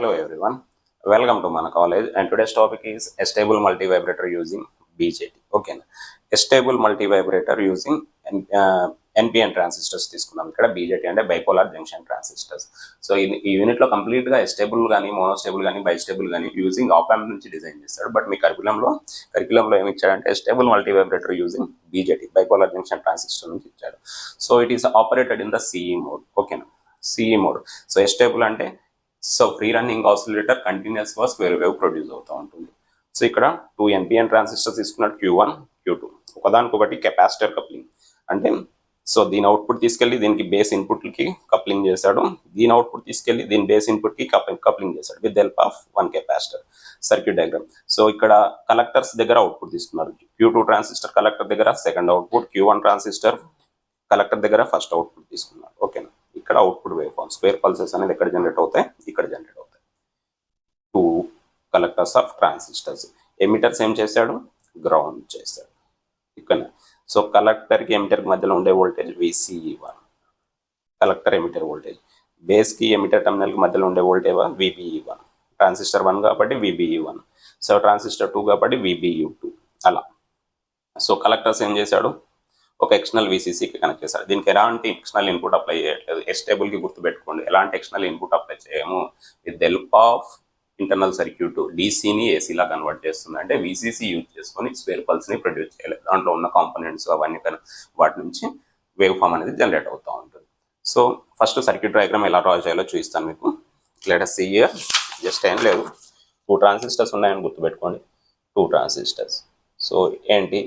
Hello everyone, welcome to my college, and today's topic is a stable multivibrator using BJT. Okay, a stable multivibrator using NPN transistors తీసుకున్నాం. ఇక్కడ BJT అంటే bipolar junction transistors. So ఈ యూనిట్లో కంప్లీట్గా stable కానీ మోనోస్టేబుల్ కానీ bistable కానీ using op amp నుంచి డిజైన్ చేస్తాడు. బట్ మీ కరికులంలో ఏమి ఇచ్చాడంటే stable multivibrator using BJT bipolar junction transistor నుంచి ఇచ్చాడు. So it is operated in the CE mode. ఓకేనా, CE మోడ్. సో స్టేబుల్ అంటే ఫ్రీ రన్నింగ్ ఆసిలేటర్ కంటిన్యూస్ గా స్క్వేర్ వేవ్ ప్రొడ్యూస్ అవుతూ ఉంటుంది. సో ఇక్కడ 2 NPN ట్రాన్సిస్టర్స్ తీసుకున్నాడు, Q1 Q2, ఒకదానికొకటి కెపాసిటర్ కప్లింగ్. అంటే సో దీని అవుట్పుట్ తీసుకెళ్లి దీనికి బేస్ ఇన్పుట్కి కప్లింగ్ చేశాడు, దీని అవుట్పుట్ తీసుకెళ్లి దీని బేస్ ఇన్పుట్కి కప్లింగ్ చేశాడు with help of 1 capacitor. Circuit diagram. So ఇక్కడ కలెక్టర్స్ దగ్గర అవుట్పుట్ తీసుకున్నారు. Q2 ట్రాన్సిస్టర్ కలెక్టర్ దగ్గర second output, Q1 transistor collector దగ్గర ఫస్ట్ అవుట్పుట్ తీసుకున్నారు. ఓకేనా, ఇక్కడ output wave form square pulses అనేది ఎక్కడ జనరేట్ అవుతాయి, ఇక్కడ జనరేట్ అవుతాయి. 2 కలెక్టర్స్ ఆఫ్ ట్రాన్సిస్టర్స్. ఎమిటర్స్ ఏం చేశాడు, గ్రౌండ్ చేశాడు ఇక్కడ. సో కలెక్టర్కి ఎమిటర్కి మధ్యలో ఉండే voltage VCE1, collector emitter voltage. బేస్కి ఎమిటర్ టర్మినల్కి మధ్యలో ఉండే వోల్టేజ్ VBE1. ట్రాన్సిస్టర్ 1 కాబట్టి VBE1, సో ట్రాన్సిస్టర్ 2 కాబట్టి VBE2 అలా. సో కలెక్టర్స్ ఏం చేశాడు, ఒక ఎక్స్టర్నల్ VCCకి కనెక్ట్ చేశారు. దీనికి ఎలాంటి ఎక్స్టర్నల్ ఇన్పుట్ అప్లై చేయట్లేదు. ఎస్టేబుల్కి గుర్తుపెట్టుకోండి, ఎలాంటి ఎక్స్టర్నల్ ఇన్పుట్ అప్లై చేయము. With help of internal circuit DCని ACలా కన్వర్ట్ చేస్తుంది. అంటే VCC యూజ్ చేసుకొని స్క్వేర్ పల్స్ని ప్రొడ్యూస్ చేయలేదు. దాంట్లో ఉన్న కాంపోనెంట్స్ అవన్నీ వాటి నుంచి వేవ్ ఫామ్ అనేది జనరేట్ అవుతూ ఉంటుంది. సో ఫస్ట్ సర్క్యూట్ డయాగ్రామ్ ఎలా డ్రా చేయాలో చూపిస్తాను మీకు. Let us see here. Just ఏం లేదు, 2 ట్రాన్సిస్టర్స్ ఉన్నాయని గుర్తుపెట్టుకోండి. 2 ట్రాన్సిస్టర్స్. సో ఏంటి,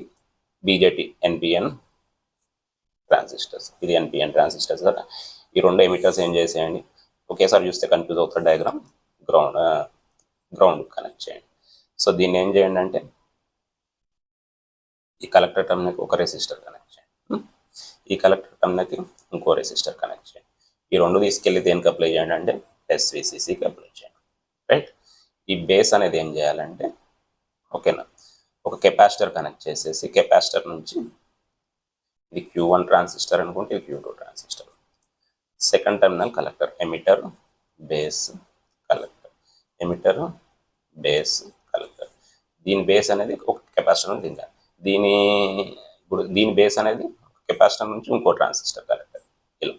BJT NPN ట్రాన్సిస్టర్స్. ఇది NPN ట్రాన్సిస్టర్స్ కదా. ఈ 2 ఎమిటర్స్ ఏం చేసేయండి, ఒకేసారి చూస్తే కన్ఫ్యూజ్ అవుతుంది డయాగ్రామ్. గ్రౌండ్ కనెక్ట్ చేయండి. సో దీన్ని ఏం చేయండి అంటే ఈ కలెక్టర్ టర్మినల్కి ఒక రెసిస్టర్ కనెక్ట్ చేయండి, ఈ కలెక్టర్ టర్మినల్కి ఇంకో రెసిస్టర్ కనెక్ట్ చేయండి. ఈ 2 తీసుకెళ్ళి దేనికి అప్లై చేయండి అంటే VCCకి అప్లై చేయండి. రైట్. ఈ బేస్ అనేది ఏం చేయాలంటే, ఓకేనా, ఒక కెపాసిటర్ కనెక్ట్ చేసేసి కెపాసిటర్ నుంచి ఇది Q1 ట్రాన్సిస్టర్ అనుకుంటే ఇది Q2 transistor. Second terminal collector, emitter base collector, emitter base collector. దీని బేస్ అనేది ఒక కెపాసిటర్ దించాలి. దీని బేస్ అనేది కెపాసిటర్ నుంచి ఇంకో ట్రాన్సిస్టర్ కలెక్టర్ ఇలా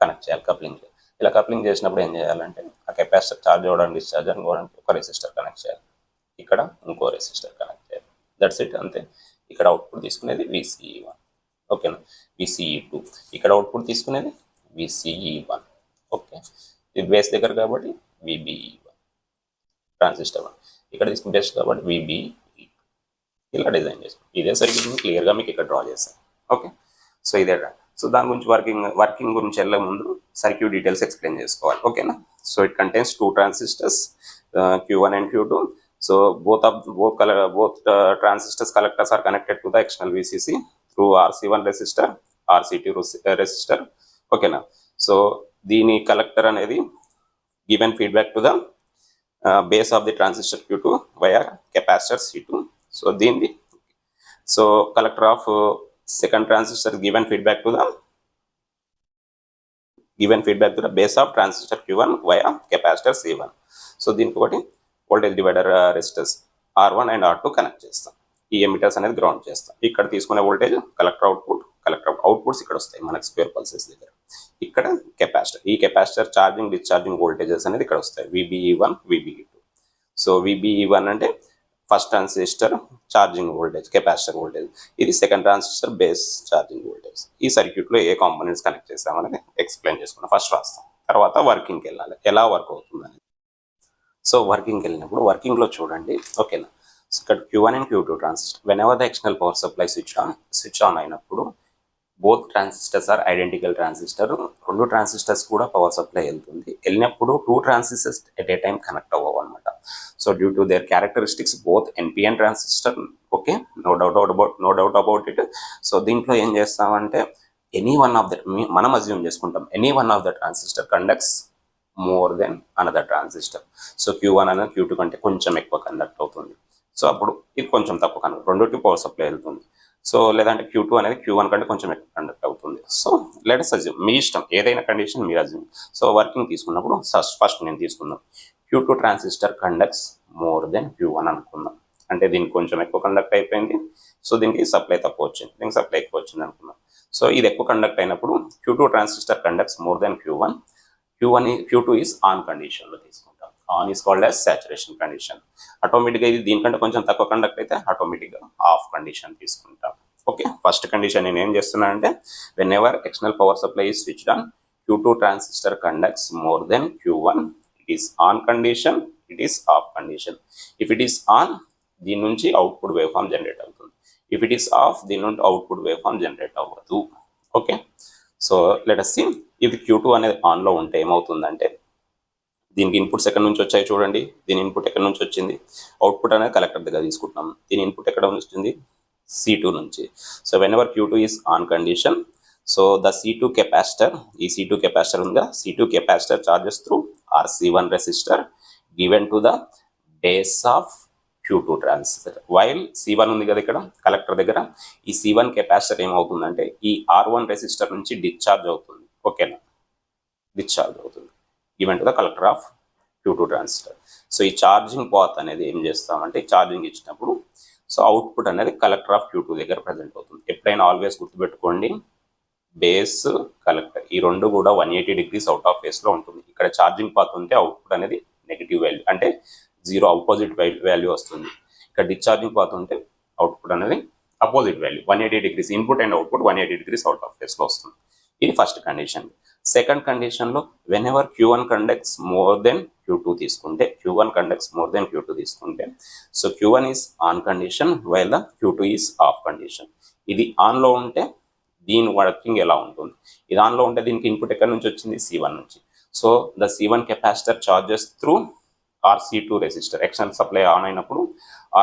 కనెక్ట్ చేయాలి, కప్లింగ్ చేయాలి. ఇలా కప్లింగ్ చేసినప్పుడు ఏం చేయాలంటే ఆ కెపాసిటర్ ఛార్జ్ అవ్వడానికి డిశ్చార్జ్ అనుకోవడానికి ఒక రెసిస్టర్ కనెక్ట్ చేయాలి, ఇక్కడ ఇంకో రెసిస్టర్ కనెక్ట్ చేయాలి. దట్స్ ఇట్, అంతే. ఇక్కడ అవుట్పుట్ తీసుకునేది VCE1. ఓకేనా, VCE2. ఇక్కడ అవుట్పుట్ తీసుకునేది VCE1. ఓకే, ఇది బేస్ దగ్గర కాబట్టి VBE1 ట్రాన్సిస్టర్ 1. ఇక్కడ తీసుకుని బేస్ కాబట్టి VBE2. ఇలా డిజైన్ చేస్తాం. ఇదే సర్క్యూట్ క్లియర్గా మీకు ఇక్కడ డ్రా చేస్తాను. ఓకే, సో ఇదే. సో దాని గురించి వర్కింగ్ గురించి వెళ్ళే ముందు సర్క్యూట్ డీటెయిల్స్ ఎక్స్ప్లెయిన్ చేసుకోవాలి. ఓకేనా. So it contains 2 transistors, Q1 and Q2. So both transistors collectors are connected to the external VCC through RC1 resistor, RC2 resistor. Okay na. So దీని collector అనేది given feedback to the base of the transistor Q2 via capacitor C2. So దీని collector of second transistor given feedback to the base of transistor Q1 via capacitor C1. So దీనికి ఒకటి voltage divider resistors R1 and R2 connect చేస్తాం. ఈ emitters అనేది ground చేస్తాం. ఇక్కడ తీసుకునే voltage collector outputs ఇక్కడ వస్తాయి మనకి స్క్వేర్ పల్సెస్ దగ్గర. ఇక్కడ కెపాసిటర్, ఈ కెపాసిటర్ ఛార్జింగ్ డిశ్చార్జింగ్ వోల్టేజెస్ అనేది ఇక్కడ వస్తాయి, VBE1 VBE2. సో VBE1 అంటే first transistor charging voltage, capacitor voltage. ఇది second transistor base charging voltage. ఈ సర్క్యూట్లో ఏ కాంపోనెంట్స్ కనెక్ట్ చేస్తామనేది ఎక్స్ప్లెయిన్ చేసుకున్నాం. ఫస్ట్ రాస్తాం, తర్వాత వర్కింగ్కి వెళ్ళాలి, ఎలా వర్క్ అవుతుందని. సో వర్కింగ్కి వెళ్ళినప్పుడు వర్కింగ్లో చూడండి. ఓకేనా, ఇక్కడ Q1 and Q2 transistor. Whenever the external power supply switch on అయినప్పుడు both transistors are identical transistor. 2 transistors కూడా పవర్ సప్లై వెళ్ళినప్పుడు 2 transistors at a time connect అవ్వవు అనమాట. So due to their characteristics both NPN transistor. Okay, no doubt about it. So దీంట్లో ఏం చేస్తామంటే any one of the, మనం assume చేసుకుంటాం, any one of the transistor conducts more than another transistor. So Q1 అనేది Q2 కంటే కొంచెం ఎక్కువ conduct అవుతుంది. సో అప్పుడు ఇది కొంచెం తక్కువ కండక్ట్, 2కి పవర్ సప్లై వెళ్తుంది. సో లేదంటే Q2 అనేది Q1 కంటే కొంచెం ఎక్కువ కండక్ట్ అవుతుంది. సో లెట్స్ అజ్యూమ్, మీ ఇష్టం ఏదైనా కండిషన్ మీరు అజ్యూమ్. సో వర్కింగ్ తీసుకున్నప్పుడు ఫస్ట్ నేను తీసుకుందాం, Q2 transistor conducts more than Q1 అనుకుందాం. అంటే దీనికి కొంచెం ఎక్కువ కండక్ట్ అయిపోయింది, సో దీనికి సప్లై తక్కువ వచ్చింది, దీనికి సప్లై ఎక్కువ వచ్చింది అనుకుందాం. సో ఇది ఎక్కువ కండక్ట్ అయినప్పుడు Q2 transistor conducts more than Q1. Q2 is on కండిషన్లో తీసుకుంటాం. On is called as saturation condition. ఆటోమేటిక్గా ఇది దీనికంటే కొంచెం తక్కువ కండక్ట్ అయితే ఆటోమేటిక్గా ఆఫ్ కండిషన్ తీసుకుంటాం. ఓకే, ఫస్ట్ కండిషన్ నేను ఏం చేస్తున్నానంటే, when ever external power supply is switched on, Q2 transistor conducts more than Q1, it is on condition, it is of condition. If it is on, దీని నుంచి output wave form generate అవుతుంది. If it is off, దీని నుండి output wave form generate అవ్వదు. Okay, so let us see, ఇది Q2 అనేది ఆన్లో ఉంటే ఏమవుతుందంటే, దీనికి ఇన్పుట్స్ ఎక్కడి నుంచి వచ్చాయి చూడండి. దీని ఇన్పుట్ ఎక్కడి నుంచి వచ్చింది, అవుట్పుట్ అనేది కలెక్టర్ దగ్గర తీసుకుంటున్నాం. దీని ఇన్పుట్ ఎక్కడ వచ్చింది, C2 నుంచి. So when ever Q2 is on condition, so the C2 capacitor, ఈ C2 కెపాసిటర్ ఉందా, C2 capacitor charges through RC1 resistor given to the base of Q2 transistor. While C1 ఉంది కదా ఇక్కడ కలెక్టర్ దగ్గర, ఈ C1 కెపాసిటర్ ఏమవుతుందంటే ఈ R1 resistor నుంచి డిశ్చార్జ్ అవుతుంది. ఓకేనా, డిశ్చార్జ్ అవుతుంది given to the collector of Q2 transistor. So ఈ ఛార్జింగ్ పాత్ అనేది ఏం చేస్తామంటే, ఛార్జింగ్ ఇచ్చినప్పుడు సో అవుట్పుట్ అనేది కలెక్టర్ ఆఫ్ Q2 దగ్గర ప్రజెంట్ అవుతుంది. ఎప్పుడైనా ఆల్వేస్ గుర్తుపెట్టుకోండి, బేస్ కలెక్టర్ ఈ రెండు కూడా 180 degrees అవుట్ ఆఫ్ ఫేస్లో ఉంటుంది. ఇక్కడ ఛార్జింగ్ పాత్ ఉంటే అవుట్పుట్ అనేది నెగిటివ్ వాల్యూ, అంటే జీరో ఆపోజిట్ వాల్యూ వస్తుంది. ఇక్కడ డిశ్చార్జింగ్ పాత్ ఉంటే అవుట్పుట్ అనేది opposite value 180 degrees, input and output 180 degrees out of ఫేస్లో వస్తుంది. ఇది ఫస్ట్ కండిషన్. సెకండ్ కండిషన్లో when ever Q1 conducts more then Q2 తీసుకుంటే, Q1 conducts more then Q2 తీసుకుంటే, so Q1 is on condition while the Q2 is of condition. ఇది ఆన్లో ఉంటే దీని వర్కింగ్ ఎలా ఉంటుంది, ఇది ఆన్లో ఉంటే దీనికి ఇన్పుట్ ఎక్కడి నుంచి వచ్చింది, C1 నుంచి. So the C1 capacitor charges through RC2 resistor. External supply on అయినప్పుడు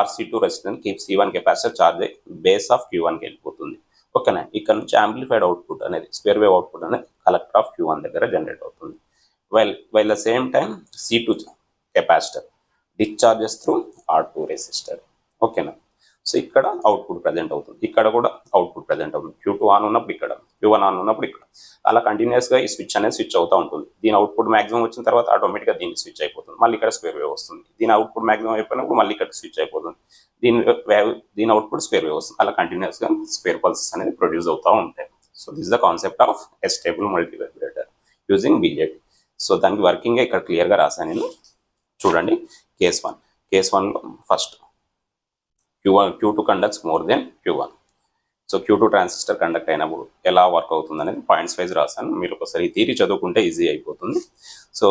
RC2 resistor C1 capacitor charge అయ్యి బేస్ ఆఫ్ Q1కి వెళ్ళిపోతుంది. ఓకేనా, ఇక్కడ నుంచి యాంప్లిఫైడ్ అవుట్పుట్ అనేది స్క్వేర్ వేవ్ అవుట్పుట్ అనేది కలెక్టర్ ఆఫ్ Q1 దగ్గర జనరేట్ అవుతుంది. While the same time C2 capacitor discharges through R2 resistor. ఓకేనా, సో ఇక్కడ అవుట్పుట్ ప్రజెంట్ అవుతుంది, ఇక్కడ కూడా అవుట్పుట్ ప్రజెంట్ అవుతుంది. Q2 ఆన్ ఉన్నప్పుడు ఇక్కడ, Q1 ఆన్ ఉన్నప్పుడు ఇక్కడ, అలా కంటిన్యూస్గా ఈ స్విచ్ అనేది స్విచ్ అవుతూ ఉంటుంది. దీని అవుట్పుట్ మాక్సిమం వచ్చిన తర్వాత ఆటోమేటిక్గా దీనికి స్విచ్ అయిపోతుంది, మళ్ళీ ఇక్కడ స్క్వేర్ వేవ్ వస్తుంది. దీని అవుట్పుట్ మాక్సిమం అయిపోయినప్పుడు మళ్ళీ ఇక్కడ స్విచ్ అయిపోతుంది, దీని అవుట్పుట్ స్క్వేర్ వేవ్ వస్తుంది. అలా కంటిన్యూస్గా స్క్వేర్ పల్సెస్ అనేది ప్రొడ్యూస్ అవుతూ ఉంటాయి. So this the concept of astable multivibrator using BJT. So దానికి వర్కింగ్ ఇక్కడ క్లియర్గా రాశాను నేను, చూడండి. కేస్ 1లో first Q2 conducts more than Q1. So Q2 transistor conduct అయినప్పుడు ఎలా వర్క్ అవుతుంది అనేది పాయింట్స్ వైజ్ రాశాను. మీరు ఒకసారి థియరీ చదువుకుంటే ఈజీ అయిపోతుంది. సో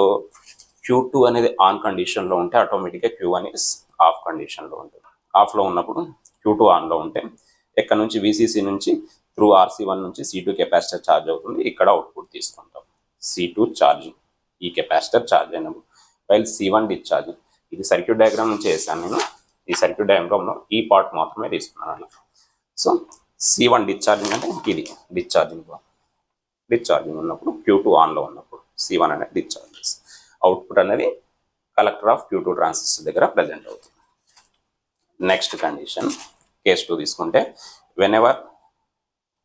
Q2 అనేది ఆన్ కండిషన్లో ఉంటే ఆటోమేటిక్గా Q1 ఈస్ ఆఫ్ కండిషన్లో ఉంటుంది. ఆఫ్లో ఉన్నప్పుడు Q2 ఆన్లో ఉంటే ఎక్కడ నుంచి VCC నుంచి త్రూ RC1 నుంచి C2 కెపాసిటర్ ఛార్జ్ అవుతుంది. ఇక్కడ అవుట్పుట్ తీసుకుంటాం, C2 ఛార్జింగ్, ఈ కెపాసిటర్ ఛార్జ్ అయినప్పుడు. While C1 discharging. ఇది సర్క్యూట్ డయాగ్రామ్ నుంచి వేసాను నేను. ఈ సర్క్యూట్ డయాగ్రామ్లో ఈ పార్ట్ మాత్రమే తీసుకున్నాను. సో C1 డిశ్చార్జింగ్ అంటే ఇది డిశ్చార్జింగ్ ఉన్నప్పుడు Q2 ఆన్లో ఉన్నప్పుడు C1 అనేది డిశ్చార్జ్, అవుట్పుట్ అనేది కలెక్టర్ ఆఫ్ Q2 ట్రాన్సిస్టర్ దగ్గర ప్రజెంట్ అవుతుంది. నెక్స్ట్ కండిషన్ కేస్ 2 తీసుకుంటే, when ever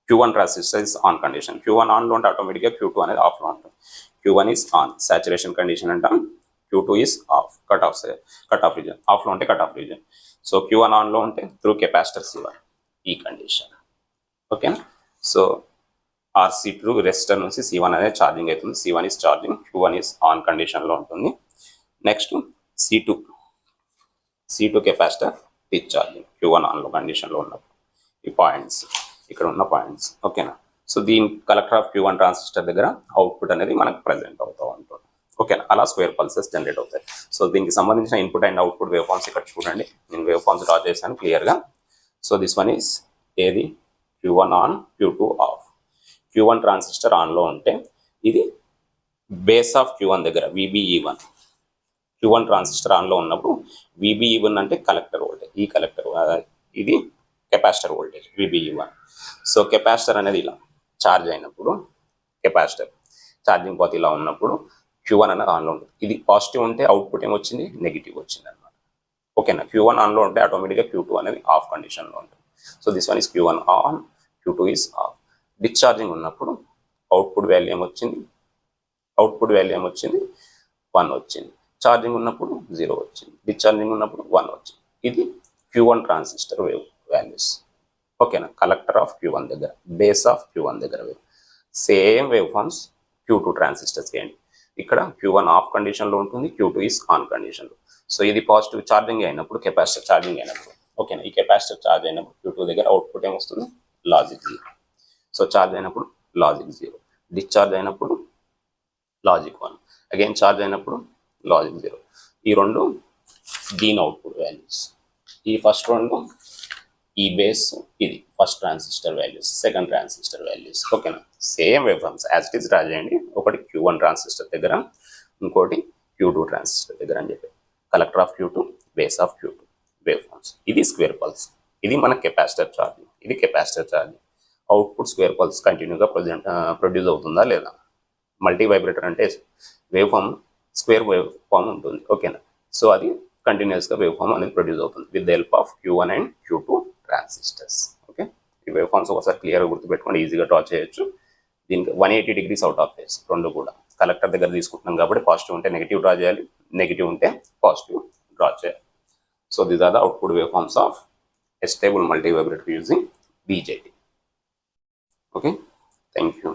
Q1 transistor is on condition, Q1 ఆన్లో ఉంటే ఆటోమేటిక్గా Q2 అనేది ఆఫ్లో ఉంటుంది. Q1 is on, saturation condition అంటాం. Q2 is of, cut off reason. ఆఫ్లో ఉంటే cut off reason. So Q1 ఆన్లో ఉంటే త్రూ కెపాసిటర్ C1, ఈ కండిషన్. ఓకేనా, సో RC2 రెసిస్టర్ నుంచి C1 అనేది ఛార్జింగ్ అవుతుంది. C1 is charging, Q1 is on కండిషన్లో ఉంటుంది. Next C2 capacitor discharging, Q1 ఆన్లో కండిషన్లో ఉన్నప్పుడు. ఈ పాయింట్స్ ఇక్కడ ఉన్న పాయింట్స్. ఓకేనా, సో దీని కలెక్టర్ ఆఫ్ Q1 ట్రాన్సిస్టర్ దగ్గర అవుట్పుట్ అనేది మనకు ప్రజెంట్ అవుతూ ఉంటుంది. ఓకేనా, అలా స్క్వేర్ పల్సెస్ జనరేట్ అవుతాయి. సో దీనికి సంబంధించిన input and output wave forms ఇక్కడ చూడండి. నేను వేవ్ ఫామ్స్ డ్రా చేశాను క్లియర్గా. సో దిస్ వన్ ఈస్ ఏది, Q1 on, Q2 of. Q1 transistor ఆన్లో ఉంటే ఇది బేస్ ఆఫ్ Q1 దగ్గర VBE1. Q1 ట్రాన్సిస్టర్ ఆన్లో ఉన్నప్పుడు VBE1 అంటే కలెక్టర్ వోల్టేజ్, ఈ కలెక్టర్, ఇది capacitor voltage VBE1. So capacitor అనేది ఇలా ఛార్జ్ అయినప్పుడు, కెపాసిటర్ ఛార్జింగ్ పాత్ ఇలా ఉన్నప్పుడు Q1 అనేది ఆన్లో ఉంటుంది. ఇది పాజిటివ్ ఉంటే అవుట్పుట్ ఏమొచ్చింది, నెగిటివ్ వచ్చింది అనమాట. ఓకేనా, Q1 ఆన్లో ఉంటే ఆటోమేటిక్గా Q2 అనేది ఆఫ్ కండిషన్లో ఉంటుంది. So this one is Q1 on, Q2 is of. Discharging ఉన్నప్పుడు అవుట్పుట్ వాల్యూ ఏమొచ్చింది, అవుట్పుట్ వాల్యూ ఏమొచ్చింది 1 వచ్చింది. ఛార్జింగ్ ఉన్నప్పుడు 0 వచ్చింది, డిశ్చార్జింగ్ ఉన్నప్పుడు 1 వచ్చింది. ఇది Q1 ట్రాన్సిస్టర్ వేవ్ వాల్యూస్. ఓకేనా, కలెక్టర్ ఆఫ్ Q1 దగ్గర, బేస్ ఆఫ్ Q1 దగ్గర wave. Same wave forms Q2 transistors చేయండి. ఇక్కడ Q1 ఆఫ్ కండిషన్లో ఉంటుంది, Q2 ఇస్ ఆన్ కండిషన్లో. సో ఇది పాజిటివ్ ఛార్జింగ్ అయినప్పుడు, కెపాసిటర్ ఛార్జింగ్ అయినప్పుడు, ఓకేనా, ఈ కెపాసిటర్ ఛార్జ్ అయినప్పుడు Q2 దగ్గర అవుట్పుట్ ఏమొస్తుంది, లాజిక్ 0. సో ఛార్జ్ అయినప్పుడు లాజిక్ 0, డిశ్చార్జ్ అయినప్పుడు లాజిక్ 1, అగైన్ ఛార్జ్ అయినప్పుడు లాజిక్ 0. ఈ రెండు దీని అవుట్పుట్ వాల్యూస్. ఈ ఫస్ట్ రెండు ఈ బేస్, ఇది first transistor values, second transistor values. ఓకేనా, same wave forms as it is draw చేయండి. ఒకటి Q1 ట్రాన్సిస్టర్ దగ్గర, ఇంకోటి Q2 ట్రాన్సిస్టర్ దగ్గర అని చెప్పి. Collector of Q2, base of Q2 wave forms. ఇది స్క్వేర్ పల్స్, ఇది మన కెపాసిటర్ ఛార్జింగ్, ఇది capacitor charging. Output square pulse కంటిన్యూగా ప్రొడ్యూస్ అవుతుందా లేదా. మల్టీ వైబ్రేటర్ అంటే wave form square wave form ఉంటుంది. ఓకేనా, సో అది కంటిన్యూస్గా వేవ్ ఫామ్ అనేది ప్రొడ్యూస్ అవుతుంది with the help of Q1 and Q2 transistors. Okay, ఈ వేవ్ ఫామ్స్ ఒకసారి క్లియర్గా గుర్తుపెట్టుకొని ఈజీగా డ్రా చేయొచ్చు. దీనికి 180 degrees అవుట్ ఆఫ్ ఫేస్ రెండు కూడా. కలెక్టర్ దగ్గర తీసుకుంటున్నాం కాబట్టి పాజిటివ్ ఉంటే నెగిటివ్ డ్రా చేయాలి, నెగిటివ్ ఉంటే పాజిటివ్ డ్రా చేయాలి. So these are the output wave forms of a stable multivibratор using BJT. Okay, thank you.